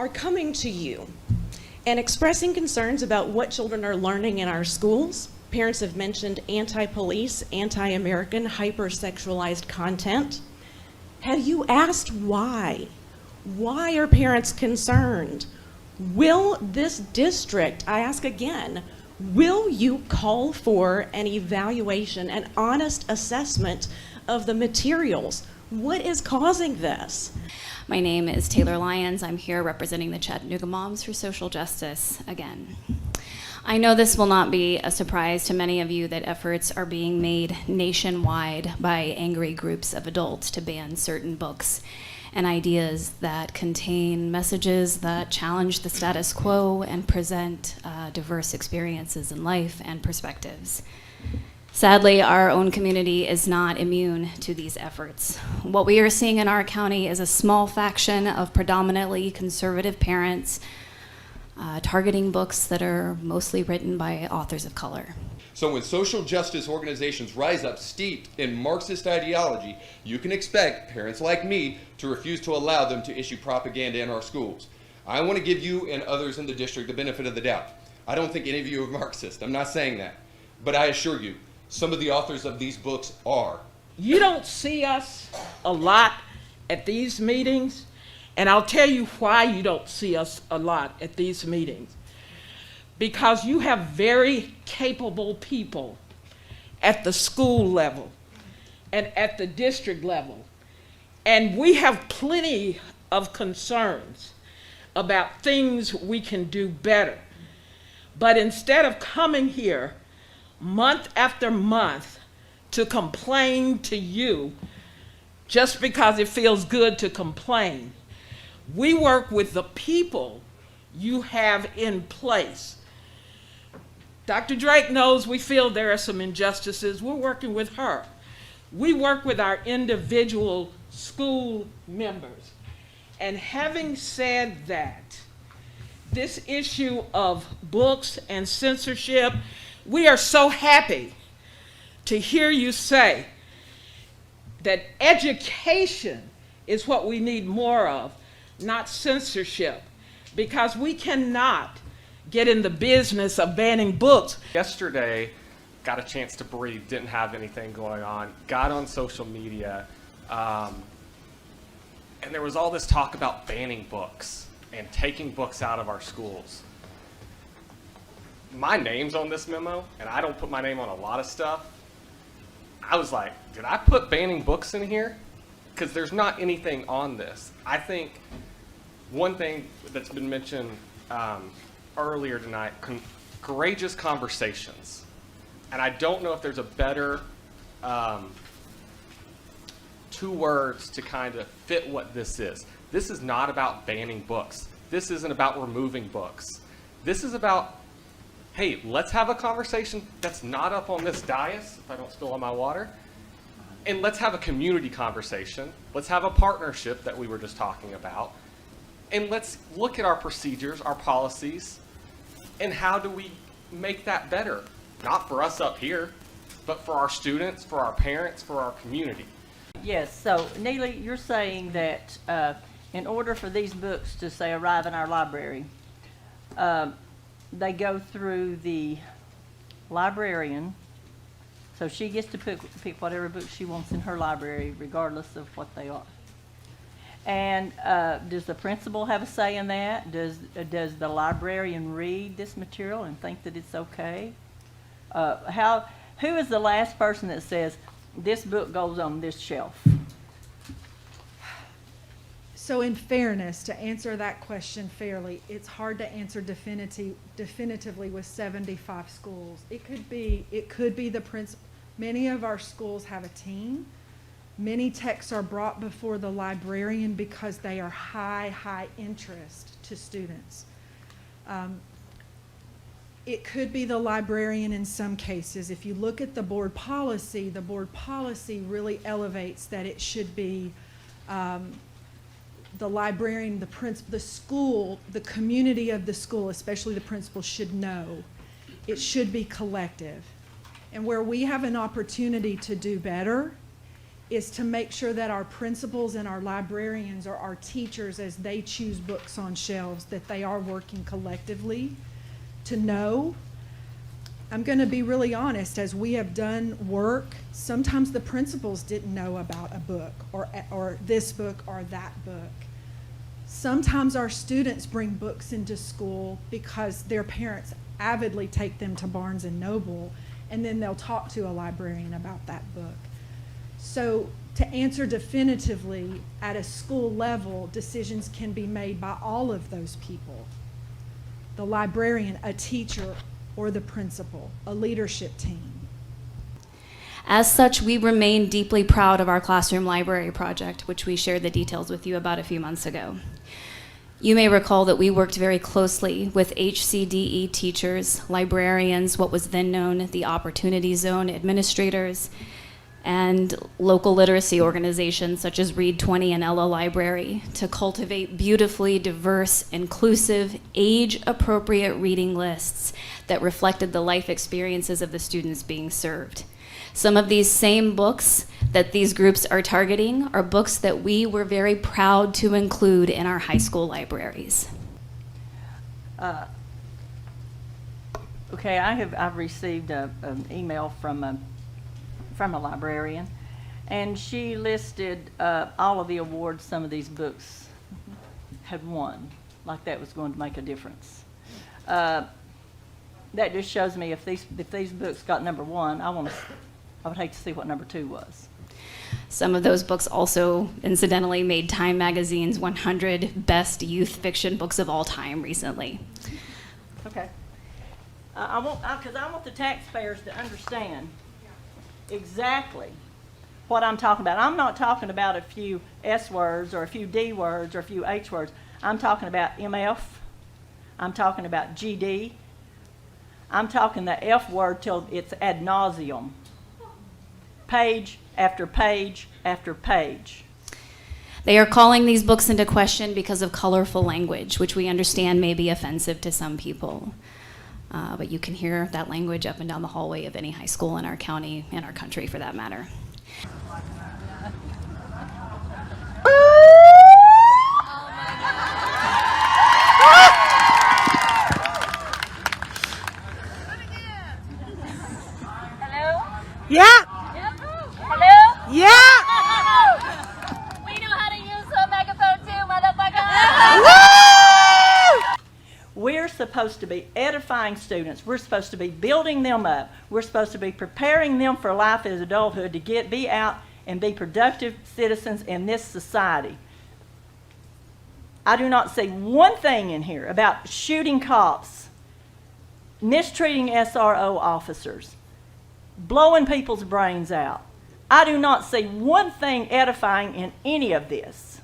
are coming to you and expressing concerns about what children are learning in our schools. Parents have mentioned anti-police, anti-American, hypersexualized content. Have you asked why? Why are parents concerned? Will this district, I ask again, will you call for an evaluation, an honest assessment of the materials? What is causing this? My name is Taylor Lyons. I'm here representing the Chattanooga Moms for Social Justice again. I know this will not be a surprise to many of you that efforts are being made nationwide by angry groups of adults to ban certain books and ideas that contain messages that challenge the status quo and present diverse experiences in life and perspectives. Sadly, our own community is not immune to these efforts. What we are seeing in our county is a small faction of predominantly conservative parents targeting books that are mostly written by authors of color. So when social justice organizations rise up steeped in Marxist ideology, you can expect parents like me to refuse to allow them to issue propaganda in our schools. I want to give you and others in the district the benefit of the doubt. I don't think any of you are Marxist. I'm not saying that. But I assure you, some of the authors of these books are. You don't see us a lot at these meetings, and I'll tell you why you don't see us a lot at these meetings. Because you have very capable people at the school level and at the district level. And we have plenty of concerns about things we can do better. But instead of coming here month after month to complain to you just because it feels good to complain, we work with the people you have in place. Dr. Drake knows we feel there are some injustices. We're working with her. We work with our individual school members. And having said that, this issue of books and censorship, we are so happy to hear you say that education is what we need more of, not censorship, because we cannot get in the business of banning books. Yesterday, got a chance to breathe, didn't have anything going on, got on social media, and there was all this talk about banning books and taking books out of our schools. My name's on this memo, and I don't put my name on a lot of stuff. I was like, did I put banning books in here? Because there's not anything on this. I think one thing that's been mentioned earlier tonight, courageous conversations. And I don't know if there's a better two words to kind of fit what this is. This is not about banning books. This isn't about removing books. This is about, hey, let's have a conversation that's not up on this dais, if I don't spill all my water, and let's have a community conversation. Let's have a partnership that we were just talking about, and let's look at our procedures, our policies, and how do we make that better? Not for us up here, but for our students, for our parents, for our community. Yes, so Neely, you're saying that in order for these books to, say, arrive in our library, they go through the librarian, so she gets to pick whatever book she wants in her library, regardless of what they are. And does the principal have a say in that? Does the librarian read this material and think that it's okay? Who is the last person that says, this book goes on this shelf? So in fairness, to answer that question fairly, it's hard to answer definitively with 75 schools. It could be the principal. Many of our schools have a team. Many texts are brought before the librarian because they are high interest to students. It could be the librarian in some cases. If you look at the board policy really elevates that it should be the librarian, the school, the community of the school, especially the principal, should know. It should be collective. And where we have an opportunity to do better is to make sure that our principals and our librarians or our teachers, as they choose books on shelves, that they are working collectively to know. I'm going to be really honest, as we have done work, sometimes the principals didn't know about a book or this book or that book. Sometimes our students bring books into school because their parents avidly take them to Barnes and Noble, and then they'll talk to a librarian about that book. So to answer definitively, at a school level, decisions can be made by all of those people: the librarian, a teacher, or the principal, a leadership team. As such, we remain deeply proud of our classroom library project, which we shared the details with you about a few months ago. You may recall that we worked very closely with HCDE teachers, librarians, what was then known the Opportunity Zone administrators, and local literacy organizations such as Read 20 and Ella Library to cultivate beautifully diverse, inclusive, age-appropriate reading lists that reflected the life experiences of the students being served. Some of these same books that these groups are targeting are books that we were very proud to include in our high school libraries. Okay, I've received an email from a librarian, and she listed all of the awards some of these books had won, like that was going to make a difference. That just shows me if these books got number one, I would hate to see what number two was. Some of those books also, incidentally, made Time Magazine's 100 Best Youth Fiction Books of All Time recently. Okay. Because I want the taxpayers to understand exactly what I'm talking about. I'm not talking about a few S words or a few D words or a few H words. I'm talking about MF. I'm talking about GD. I'm talking the F word till it's ad nauseum. Page after page after page. They are calling these books into question because of colorful language, which we understand may be offensive to some people. But you can hear that language up and down the hallway of any high school in our county, in our country for that matter. Yeah. Hello? Yeah. We know how to use a megaphone too, motherfucker! We're supposed to be edifying students. We're supposed to be building them up. We're supposed to be preparing them for life as adulthood to be out and be productive citizens in this society. I do not see one thing in here about shooting cops, mistreating SRO officers, blowing people's brains out. I do not see one thing edifying in any of this.